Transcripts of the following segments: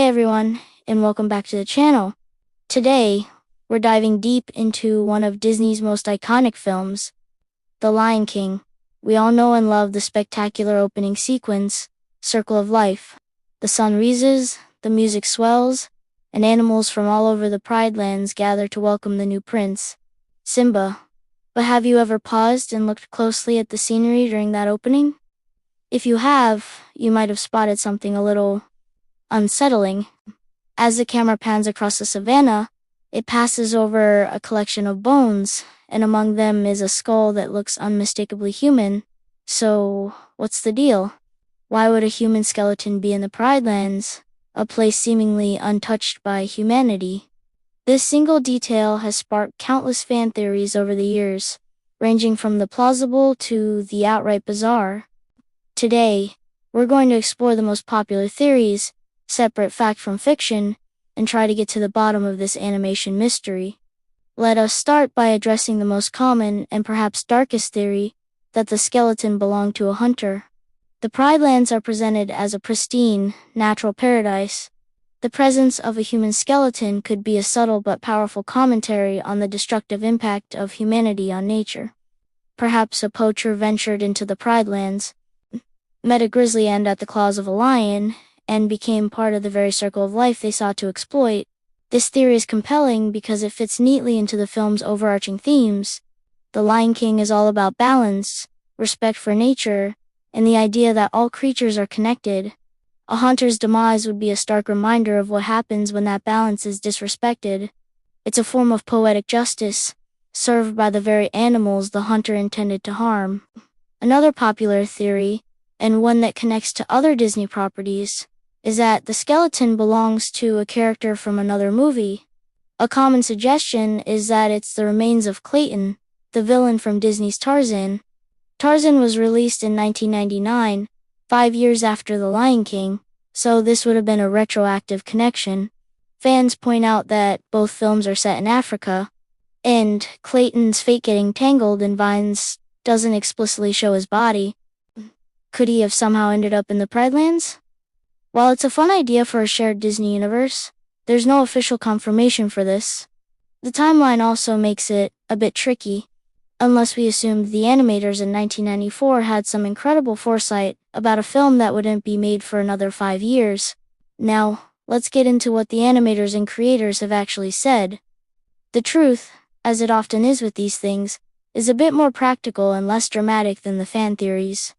Hey everyone, and welcome back to the channel. Today, we're diving deep into one of Disney's most iconic films, The Lion King. We all know and love the spectacular opening sequence, Circle of Life. The sun rises, the music swells, and animals from all over the Pride Lands gather to welcome the new prince, Simba. But have you ever paused and looked closely at the scenery during that opening? If you have, you might have spotted something a little unsettling. As the camera pans across the savanna, it passes over a collection of bones, and among them is a skull that looks unmistakably human. So, what's the deal? Why would a human skeleton be in the Pride Lands, a place seemingly untouched by humanity? This single detail has sparked countless fan theories over the years, ranging from the plausible to the outright bizarre. Today, we're going to explore the most popular theories, separate fact from fiction, and try to get to the bottom of this animation mystery. Let us start by addressing the most common and perhaps darkest theory, that the skeleton belonged to a hunter. The Pride Lands are presented as a pristine, natural paradise. The presence of a human skeleton could be a subtle but powerful commentary on the destructive impact of humanity on nature. Perhaps a poacher ventured into the Pride Lands, met a grizzly and at the claws of a lion, and became part of the very circle of life they sought to exploit. This theory is compelling because it fits neatly into the film's overarching themes. The Lion King is all about balance, respect for nature, and the idea that all creatures are connected. A hunter's demise would be a stark reminder of what happens when that balance is disrespected. It's a form of poetic justice, served by the very animals the hunter intended to harm. Another popular theory, and one that connects to other Disney properties, is that the skeleton belongs to a character from another movie. A common suggestion is that it's the remains of Clayton, the villain from Disney's Tarzan. Tarzan was released in 1999, 5 years after The Lion King, so this would have been a retroactive connection. Fans point out that both films are set in Africa, and Clayton's fate getting tangled in vines doesn't explicitly show his body. Could he have somehow ended up in the Pride Lands? While it's a fun idea for a shared Disney universe, there's no official confirmation for this. The timeline also makes it a bit tricky, unless we assumed the animators in 1994 had some incredible foresight about a film that wouldn't be made for another 5 years. Now, let's get into what the animators and creators have actually said. The truth, as it often is with these things, is a bit more practical and less dramatic than the fan theories.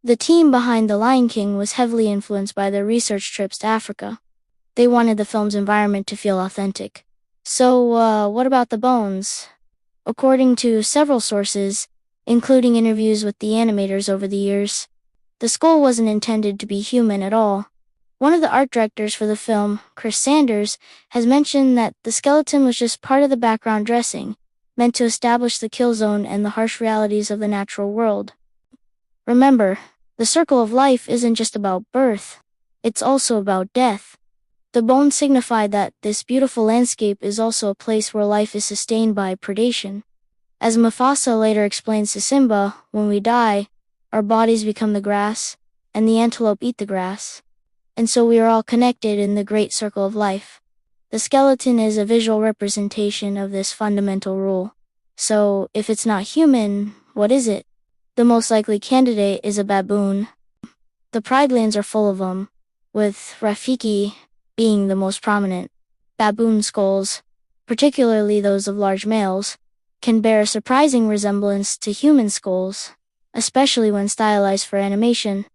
The team behind The Lion King was heavily influenced by their research trips to Africa. They wanted the film's environment to feel authentic. So, what about the bones? According to several sources, including interviews with the animators over the years, the skull wasn't intended to be human at all. One of the art directors for the film, Chris Sanders, has mentioned that the skeleton was just part of the background dressing, meant to establish the kill zone and the harsh realities of the natural world. Remember, the circle of life isn't just about birth, it's also about death. The bones signify that this beautiful landscape is also a place where life is sustained by predation. As Mufasa later explains to Simba, when we die, our bodies become the grass, and the antelope eat the grass. And so we are all connected in the great circle of life. The skeleton is a visual representation of this fundamental rule. So, if it's not human, what is it? The most likely candidate is a baboon. The Pride Lands are full of them, with Rafiki being the most prominent. Baboon skulls, particularly those of large males, can bear a surprising resemblance to human skulls, especially when stylized for animation.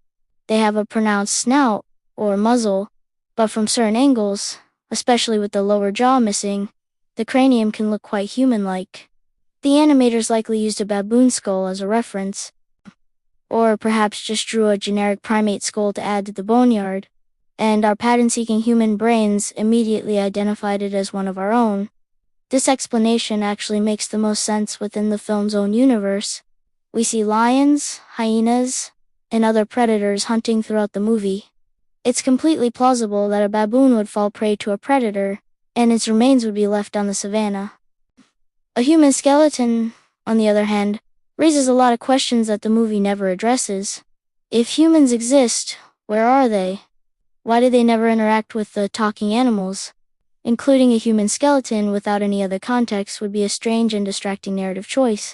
They have a pronounced snout, or muzzle, but from certain angles, especially with the lower jaw missing, the cranium can look quite human-like. The animators likely used a baboon skull as a reference, or perhaps just drew a generic primate skull to add to the boneyard, and our pattern-seeking human brains immediately identified it as one of our own. This explanation actually makes the most sense within the film's own universe. We see lions, hyenas, and other predators hunting throughout the movie. It's completely plausible that a baboon would fall prey to a predator, and its remains would be left on the savanna. A human skeleton, on the other hand, raises a lot of questions that the movie never addresses. If humans exist, where are they? Why did they never interact with the talking animals? Including a human skeleton without any other context would be a strange and distracting narrative choice.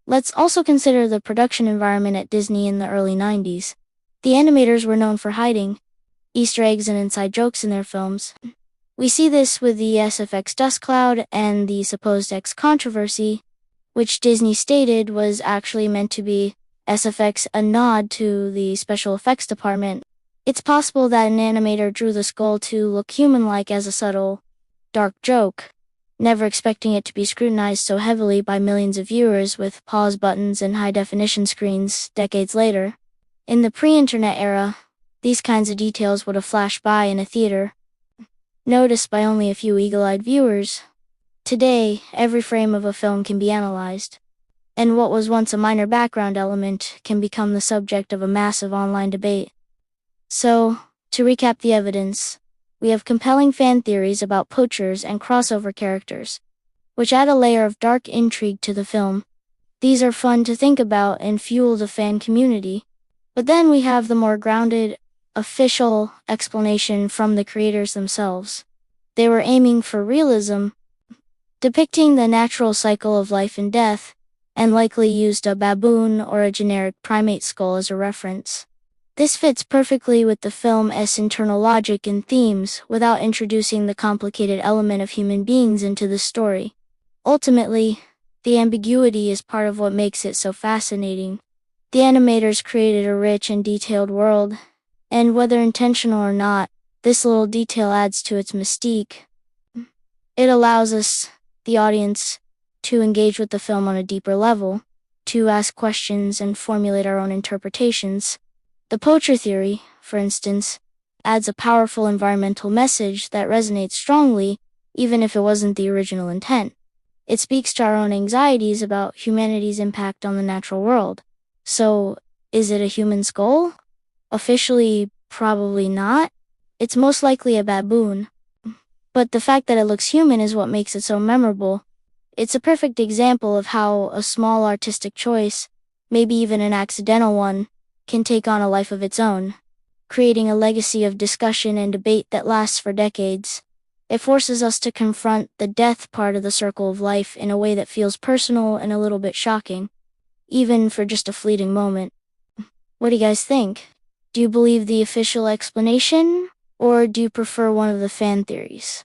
Let's also consider the production environment at Disney in the early 90s. The animators were known for hiding Easter eggs and inside jokes in their films. We see this with the SFX dust cloud and the supposed X controversy, which Disney stated was actually meant to be SFX, a nod to the special effects department. It's possible that an animator drew the skull to look human-like as a subtle, dark joke, never expecting it to be scrutinized so heavily by millions of viewers with pause buttons and high-definition screens decades later. In the pre-internet era, these kinds of details would have flashed by in a theater, noticed by only a few eagle-eyed viewers. Today, every frame of a film can be analyzed, and what was once a minor background element can become the subject of a massive online debate. So, to recap the evidence, we have compelling fan theories about poachers and crossover characters, which add a layer of dark intrigue to the film. These are fun to think about and fuel the fan community. But then we have the more grounded, official explanation from the creators themselves. They were aiming for realism, depicting the natural cycle of life and death, and likely used a baboon or a generic primate skull as a reference. This fits perfectly with the film's internal logic and themes without introducing the complicated element of human beings into the story. Ultimately, the ambiguity is part of what makes it so fascinating. The animators created a rich and detailed world, and whether intentional or not, this little detail adds to its mystique. It allows us, the audience, to engage with the film on a deeper level, to ask questions and formulate our own interpretations. The poacher theory, for instance, adds a powerful environmental message that resonates strongly, even if it wasn't the original intent. It speaks to our own anxieties about humanity's impact on the natural world. So, is it a human skull? Officially, probably not. It's most likely a baboon. But the fact that it looks human is what makes it so memorable. It's a perfect example of how a small artistic choice, maybe even an accidental one, can take on a life of its own, creating a legacy of discussion and debate that lasts for decades. It forces us to confront the death part of the circle of life in a way that feels personal and a little bit shocking, even for just a fleeting moment. What do you guys think? Do you believe the official explanation, or do you prefer one of the fan theories?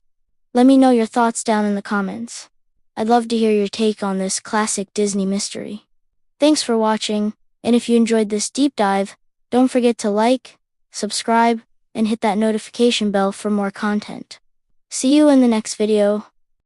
Let me know your thoughts down in the comments. I'd love to hear your take on this classic Disney mystery. Thanks for watching. And if you enjoyed this deep dive, don't forget to like, subscribe, and hit that notification bell for more content. See you in the next video.